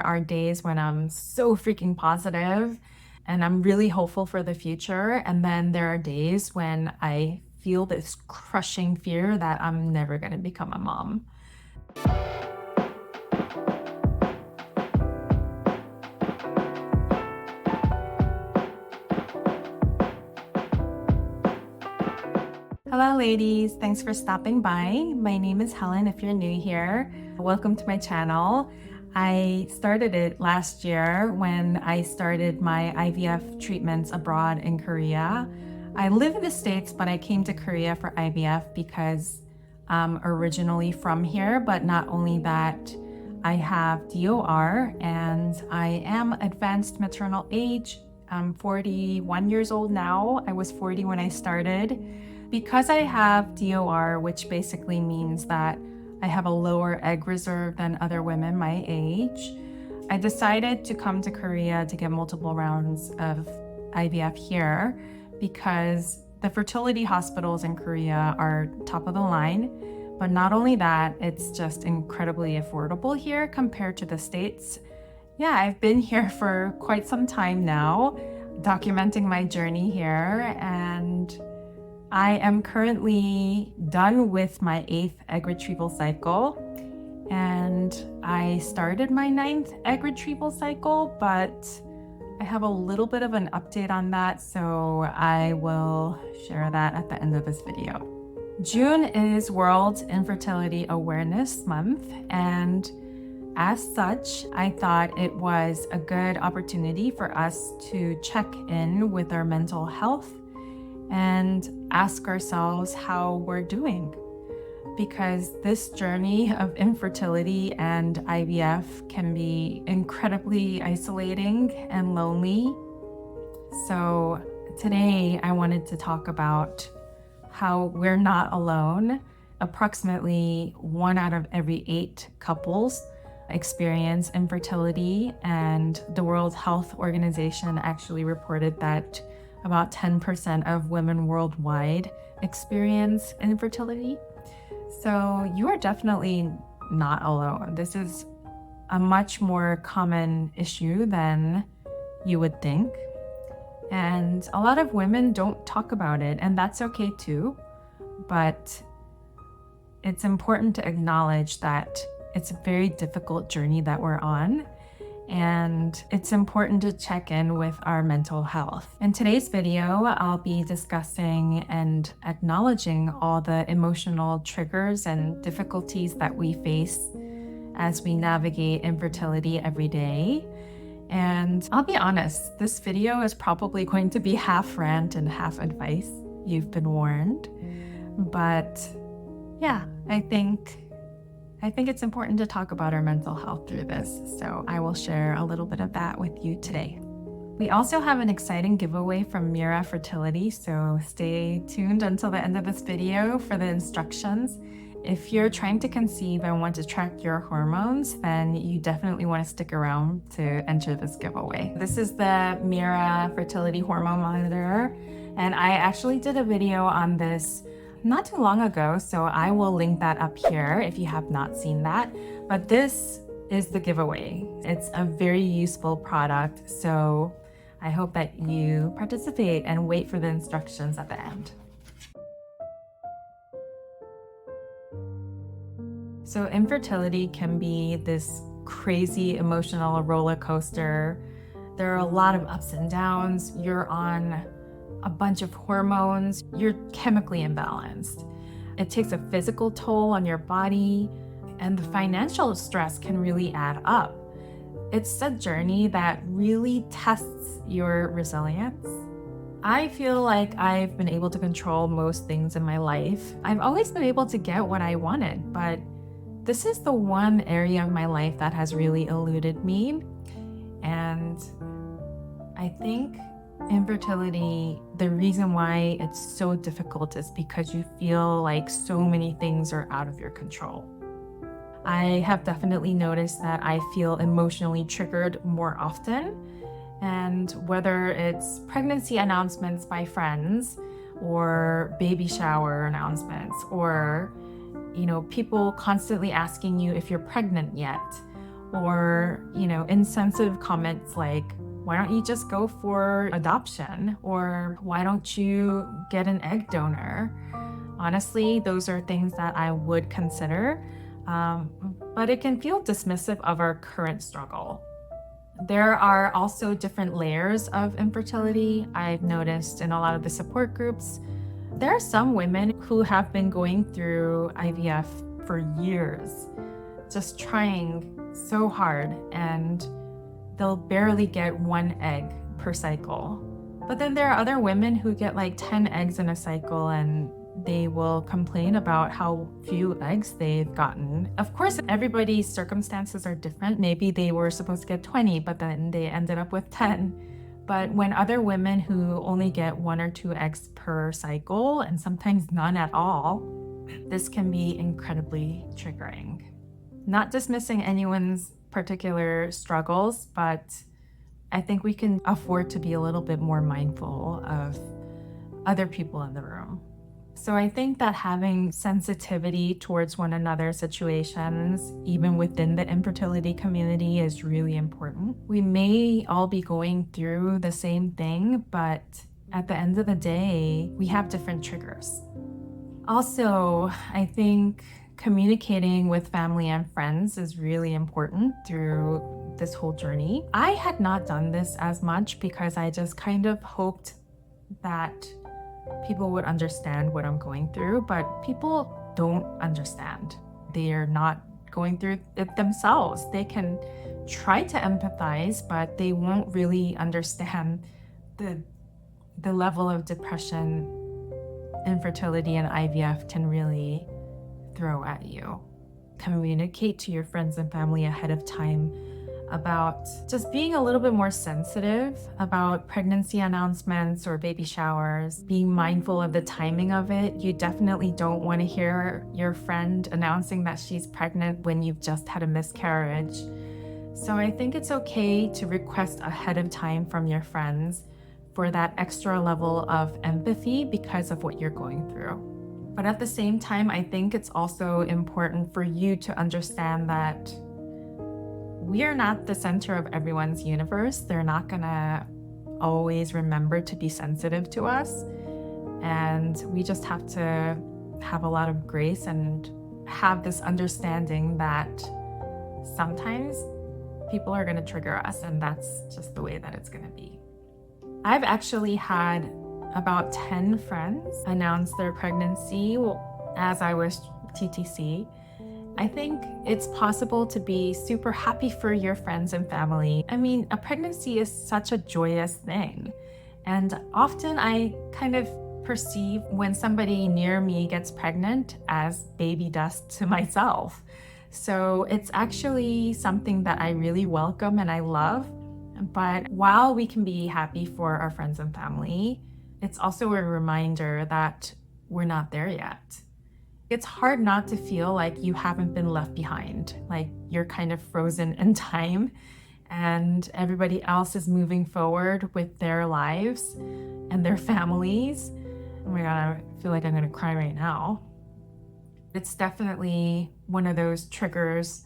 are days when I'm so freaking positive and I'm really hopeful for the future. And then there are days when I feel this crushing fear that I'm never going to become a mom. Hello ladies, thanks for stopping by. My name is Helen if you're new here. Welcome to my channel. I started it last year when I started my IVF treatments abroad in Korea. I live in the States, but I came to Korea for IVF because I'm originally from here, but not only that, I have DOR and I am advanced maternal age. I'm 41 years old now. I was 40 when I started. Because I have DOR, which basically means that I have a lower egg reserve than other women my age, I decided to come to Korea to get multiple rounds of IVF here because the fertility hospitals in Korea are top of the line. But not only that, it's just incredibly affordable here compared to the States. Yeah, I've been here for quite some time now, documenting my journey here, and I am currently done with my 8th egg retrieval cycle, and I started my 9th egg retrieval cycle, but I have a little bit of an update on that, so I will share that at the end of this video. June is World Infertility Awareness Month, and as such, I thought it was a good opportunity for us to check in with our mental health and ask ourselves how we're doing. Because this journey of infertility and IVF can be incredibly isolating and lonely. So today I wanted to talk about how we're not alone. Approximately 1 out of every 8 couples experience infertility, and the World Health Organization actually reported that about 10% of women worldwide experience infertility. So you are definitely not alone. This is a much more common issue than you would think. And a lot of women don't talk about it, and that's okay too. But it's important to acknowledge that it's a very difficult journey that we're on. And it's important to check in with our mental health. In today's video, I'll be discussing and acknowledging all the emotional triggers and difficulties that we face as we navigate infertility every day. And I'll be honest, this video is probably going to be half rant and half advice. You've been warned. But yeah, I think it's important to talk about our mental health through this, so I will share a little bit of that with you today. We also have an exciting giveaway from Mira Fertility, so stay tuned until the end of this video for the instructions. If you're trying to conceive and want to track your hormones, then you definitely want to stick around to enter this giveaway. This is the Mira Fertility Hormone Monitor, and I actually did a video on this not too long ago, so I will link that up here if you have not seen that. But this is the giveaway. It's a very useful product, so I hope that you participate and wait for the instructions at the end. So infertility can be this crazy emotional roller coaster. There are a lot of ups and downs. You're on a bunch of hormones, you're chemically imbalanced. It takes a physical toll on your body, and the financial stress can really add up. It's a journey that really tests your resilience. I feel like I've been able to control most things in my life. I've always been able to get what I wanted, but this is the one area of my life that has really eluded me. And I think infertility, the reason why it's so difficult is because you feel like so many things are out of your control. I have definitely noticed that I feel emotionally triggered more often, and whether it's pregnancy announcements by friends or baby shower announcements, or people constantly asking you if you're pregnant yet, or, insensitive comments like, why don't you just go for adoption? Or why don't you get an egg donor? Honestly, those are things that I would consider, but it can feel dismissive of our current struggle. There are also different layers of infertility. I've noticed in a lot of the support groups, there are some women who have been going through IVF for years, just trying so hard, and they'll barely get one egg per cycle. But then there are other women who get like 10 eggs in a cycle, and they will complain about how few eggs they've gotten. Of course, everybody's circumstances are different. Maybe they were supposed to get 20, but then they ended up with 10. But when other women who only get 1 or 2 eggs per cycle, and sometimes none at all, this can be incredibly triggering. Not dismissing anyone's particular struggles, but I think we can afford to be a little bit more mindful of other people in the room. So I think that having sensitivity towards one another's situations, even within the infertility community, is really important. We may all be going through the same thing, but at the end of the day, we have different triggers. Also, I think communicating with family and friends is really important through this whole journey. I had not done this as much because I just kind of hoped that people would understand what I'm going through, but people don't understand. They are not going through it themselves. They can try to empathize, but they won't really understand the level of depression infertility and IVF can really throw at you. Communicate to your friends and family ahead of time about just being a little bit more sensitive about pregnancy announcements or baby showers, being mindful of the timing of it. You definitely don't want to hear your friend announcing that she's pregnant when you've just had a miscarriage. So I think it's okay to request ahead of time from your friends for that extra level of empathy because of what you're going through. But at the same time, I think it's also important for you to understand that we are not the center of everyone's universe. They're not gonna always remember to be sensitive to us. And we just have to have a lot of grace and have this understanding that sometimes people are gonna trigger us, and that's just the way that it's gonna be. I've actually had about 10 friends announce their pregnancy as I was TTC. I think it's possible to be super happy for your friends and family. I mean, a pregnancy is such a joyous thing. And often I kind of perceive when somebody near me gets pregnant as baby dust to myself. So it's actually something that I really welcome and I love. But while we can be happy for our friends and family, it's also a reminder that we're not there yet. It's hard not to feel like you haven't been left behind, like you're kind of frozen in time and everybody else is moving forward with their lives and their families. Oh my God, I feel like I'm gonna cry right now. It's definitely one of those triggers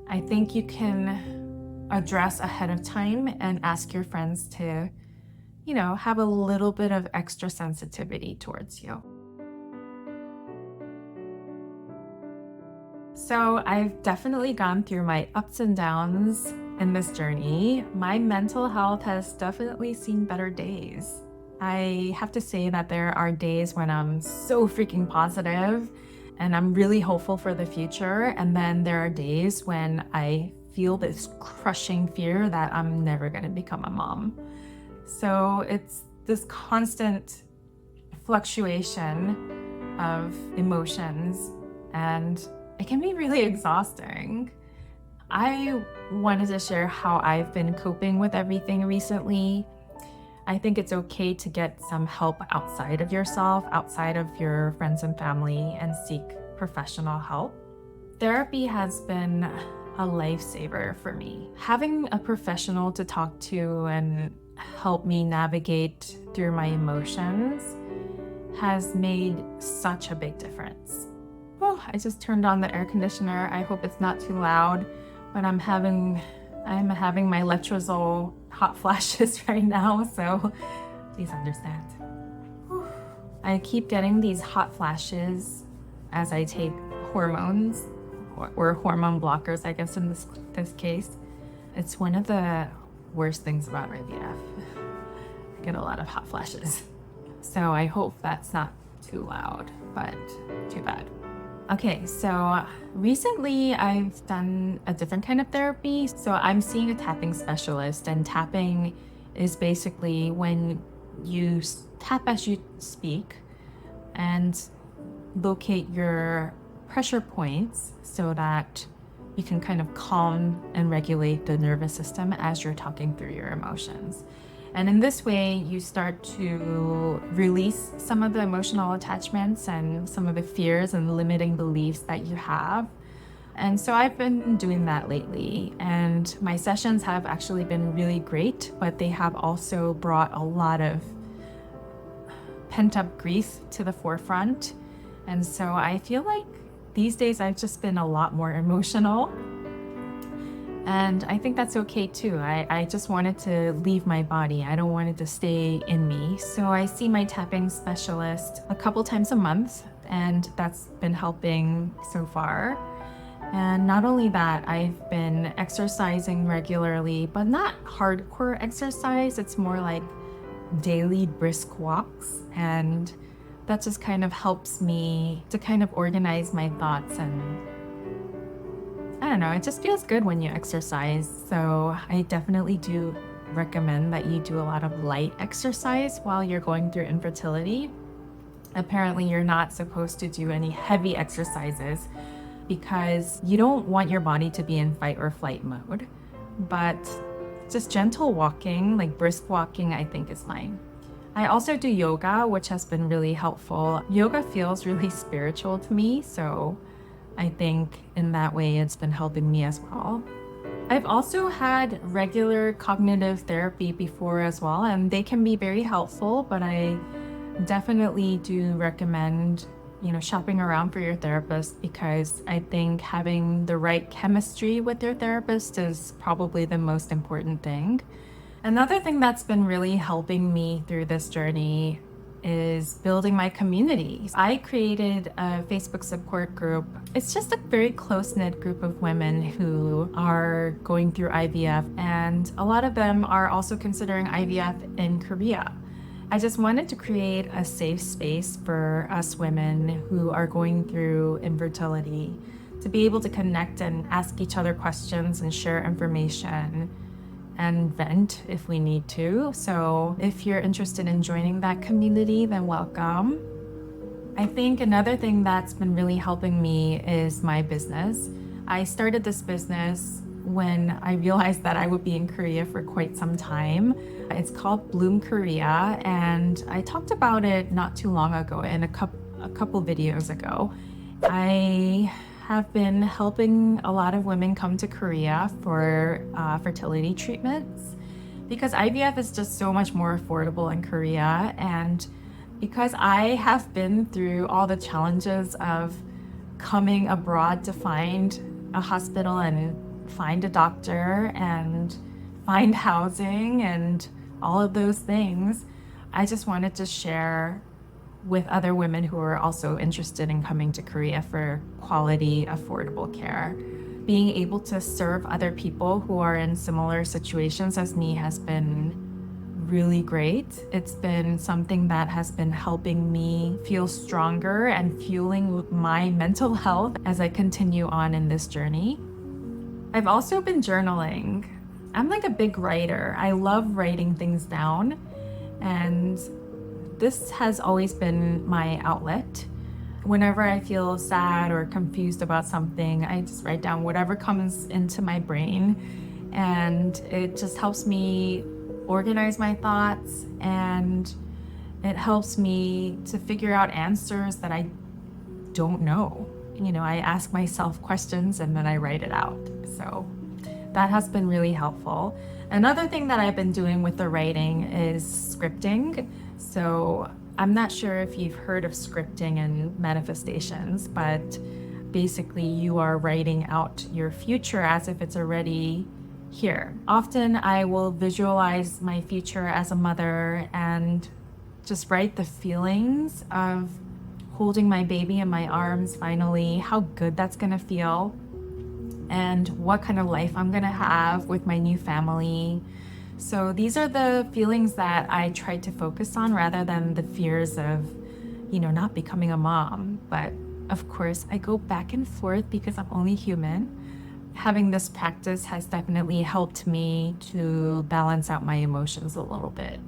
I think you can address ahead of time and ask your friends to, have a little bit of extra sensitivity towards you. So I've definitely gone through my ups and downs in this journey. My mental health has definitely seen better days. I have to say that there are days when I'm so freaking positive and I'm really hopeful for the future. And then there are days when I feel this crushing fear that I'm never going to become a mom. So it's this constant fluctuation of emotions, and it can be really exhausting. I wanted to share how I've been coping with everything recently. I think it's okay to get some help outside of yourself, outside of your friends and family, and seek professional help. Therapy has been a lifesaver for me. Having a professional to talk to and help me navigate through my emotions has made such a big difference. Oh, I just turned on the air conditioner. I hope it's not too loud, but I'm having my letrozole hot flashes right now, so please understand. I keep getting these hot flashes as I take hormones or hormone blockers, I guess in this case. It's one of the worst things about IVF. I get a lot of hot flashes. So I hope that's not too loud, but too bad. Okay, so recently I've done a different kind of therapy. So I'm seeing a tapping specialist, and tapping is basically when you tap as you speak and locate your pressure points so that you can kind of calm and regulate the nervous system as you're talking through your emotions. And in this way, you start to release some of the emotional attachments and some of the fears and limiting beliefs that you have. And so I've been doing that lately, and my sessions have actually been really great, but they have also brought a lot of pent-up grief to the forefront. And so I feel like these days I've just been a lot more emotional. And I think that's okay too. I just wanted to leave my body. I don't want it to stay in me. So I see my tapping specialist a couple times a month, and that's been helping so far. And not only that, I've been exercising regularly, but not hardcore exercise. It's more like daily brisk walks. And that just kind of helps me to kind of organize my thoughts, and I don't know, it just feels good when you exercise. So I definitely do recommend that you do a lot of light exercise while you're going through infertility. Apparently, you're not supposed to do any heavy exercises because you don't want your body to be in fight or flight mode. But just gentle walking, like brisk walking, I think is fine. I also do yoga, which has been really helpful. Yoga feels really spiritual to me, so I think in that way it's been helping me as well. I've also had regular cognitive therapy before as well, and they can be very helpful, but I definitely do recommend, shopping around for your therapist, because I think having the right chemistry with your therapist is probably the most important thing. Another thing that's been really helping me through this journey is building my community. I created a Facebook support group. It's just a very close-knit group of women who are going through IVF, and a lot of them are also considering IVF in Korea. I just wanted to create a safe space for us women who are going through infertility to be able to connect and ask each other questions and share information and vent if we need to. So if you're interested in joining that community, then welcome. I think another thing that's been really helping me is my business. I started this business when I realized that I would be in Korea for quite some time. It's called Bloom Korea, and I talked about it not too long ago in a couple videos ago. I have been helping a lot of women come to Korea for fertility treatments, because IVF is just so much more affordable in Korea. And because I have been through all the challenges of coming abroad to find a hospital and find a doctor and find housing and all of those things, I just wanted to share with other women who are also interested in coming to Korea for quality, affordable care. Being able to serve other people who are in similar situations as me has been really great. It's been something that has been helping me feel stronger and fueling my mental health as I continue on in this journey. I've also been journaling. I'm like a big writer. I love writing things down, and this has always been my outlet. Whenever I feel sad or confused about something, I just write down whatever comes into my brain, and it just helps me organize my thoughts, and it helps me to figure out answers that I don't know. I ask myself questions and then I write it out. So that has been really helpful. Another thing that I've been doing with the writing is scripting. So I'm not sure if you've heard of scripting and manifestations, but basically you are writing out your future as if it's already here. Often I will visualize my future as a mother and just write the feelings of holding my baby in my arms finally, how good that's gonna feel, and what kind of life I'm gonna have with my new family. So these are the feelings that I try to focus on rather than the fears of, not becoming a mom. But of course, I go back and forth because I'm only human. Having this practice has definitely helped me to balance out my emotions a little bit.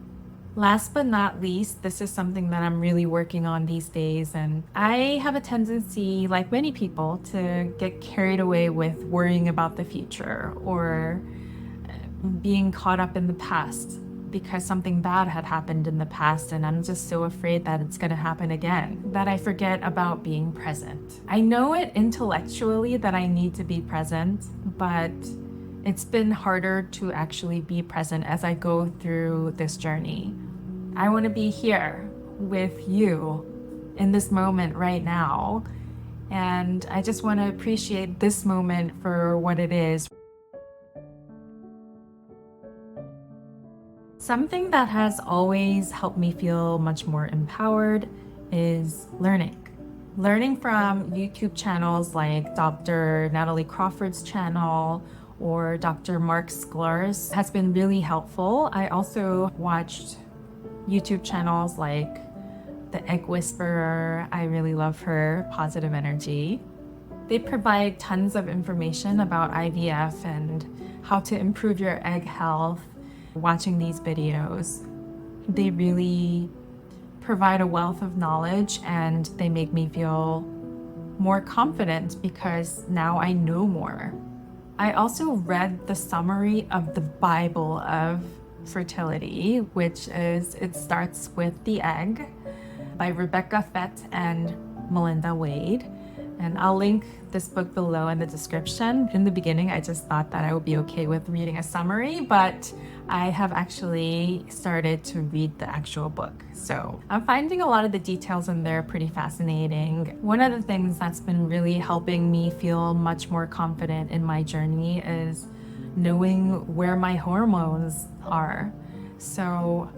Last but not least, this is something that I'm really working on these days, and I have a tendency, like many people, to get carried away with worrying about the future or being caught up in the past because something bad had happened in the past, and I'm just so afraid that it's going to happen again that I forget about being present. I know it intellectually that I need to be present, but it's been harder to actually be present as I go through this journey. I want to be here with you in this moment right now, and I just want to appreciate this moment for what it is. Something that has always helped me feel much more empowered is learning. Learning from YouTube channels like Dr. Natalie Crawford's channel or Dr. Mark Sklar's has been really helpful. I also watched YouTube channels like The Egg Whisperer. I really love her positive energy. They provide tons of information about IVF and how to improve your egg health. Watching these videos, they really provide a wealth of knowledge and they make me feel more confident because now I know more. I also read the summary of the Bible of fertility, which is It Starts with the Egg by Rebecca Fett and Melinda Wade. And I'll link this book below in the description. In the beginning, I just thought that I would be okay with reading a summary, but I have actually started to read the actual book. So I'm finding a lot of the details in there pretty fascinating. One of the things that's been really helping me feel much more confident in my journey is knowing where my hormones are. So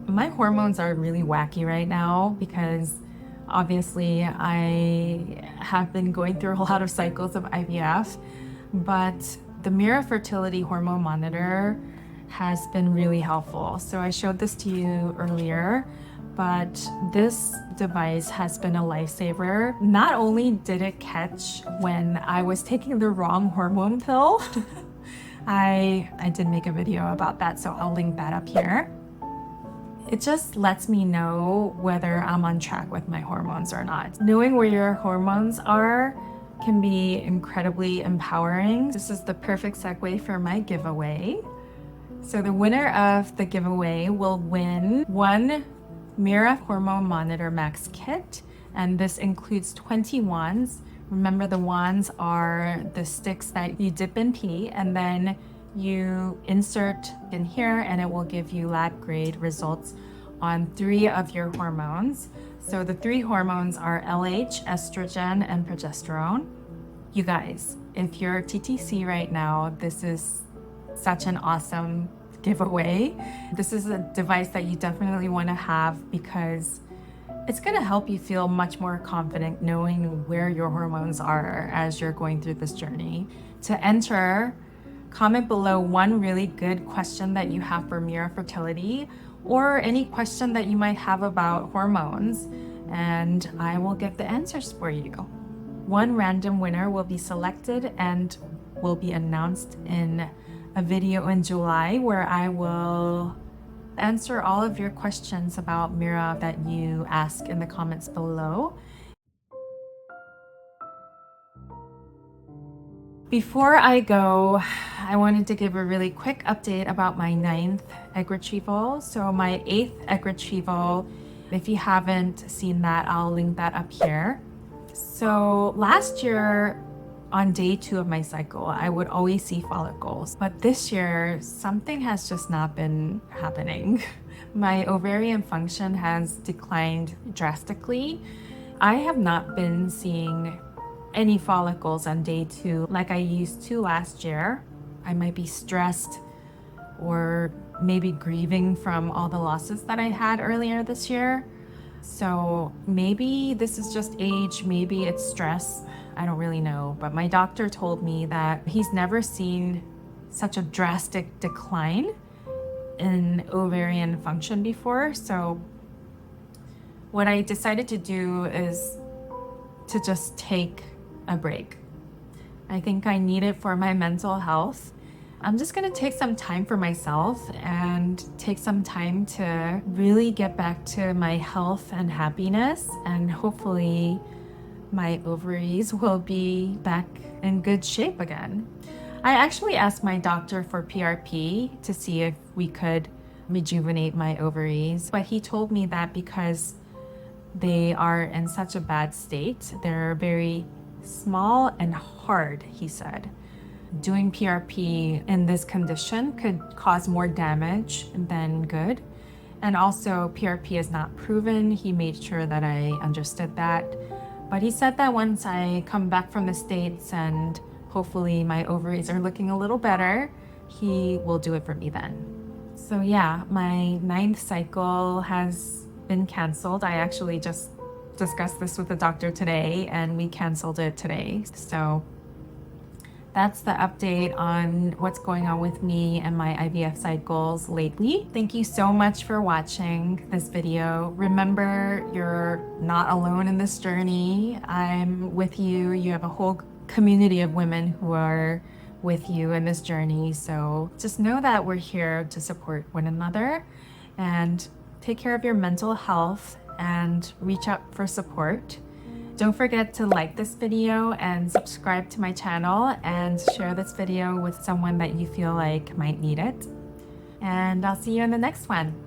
my hormones are really wacky right now because obviously I have been going through a lot of cycles of IVF, but the Mira Fertility Hormone Monitor has been really helpful. So I showed this to you earlier, but this device has been a lifesaver. Not only did it catch when I was taking the wrong hormone pill, I did make a video about that, so I'll link that up here. It just lets me know whether I'm on track with my hormones or not. Knowing where your hormones are can be incredibly empowering. This is the perfect segue for my giveaway. So the winner of the giveaway will win one Mira Hormone Monitor Max kit, and this includes 20 wands. Remember, the wands are the sticks that you dip in pee and then you insert in here, and it will give you lab grade results on 3 of your hormones. So the 3 hormones are LH, estrogen, and progesterone. You guys, if you're TTC right now, this is such an awesome giveaway. This is a device that you definitely want to have because it's going to help you feel much more confident knowing where your hormones are as you're going through this journey. To enter, comment below one really good question that you have for Mira Fertility or any question that you might have about hormones, and I will get the answers for you. One random winner will be selected and will be announced in a video in July where I will answer all of your questions about Mira that you ask in the comments below. Before I go, I wanted to give a really quick update about my 9th egg retrieval. So my 8th egg retrieval, if you haven't seen that, I'll link that up here. So last year, on day 2 of my cycle, I would always see follicles, but this year something has just not been happening. My ovarian function has declined drastically. I have not been seeing any follicles on day 2 like I used to last year. I might be stressed or maybe grieving from all the losses that I had earlier this year. So maybe this is just age, maybe it's stress. I don't really know. But my doctor told me that he's never seen such a drastic decline in ovarian function before. So what I decided to do is to just take a break. I think I need it for my mental health. I'm just gonna take some time for myself and take some time to really get back to my health and happiness, and hopefully my ovaries will be back in good shape again. I actually asked my doctor for PRP to see if we could rejuvenate my ovaries, but he told me that because they are in such a bad state, they're very small and hard, he said. Doing PRP in this condition could cause more damage than good. And also PRP is not proven. He made sure that I understood that. But he said that once I come back from the States and hopefully my ovaries are looking a little better, he will do it for me then. So yeah, my 9th cycle has been canceled. I actually just discussed this with the doctor today and we canceled it today. So that's the update on what's going on with me and my IVF cycles lately. Thank you so much for watching this video. Remember, you're not alone in this journey. I'm with you. You have a whole community of women who are with you in this journey. So just know that we're here to support one another, and take care of your mental health and reach out for support. Don't forget to like this video and subscribe to my channel, and share this video with someone that you feel like might need it. And I'll see you in the next one.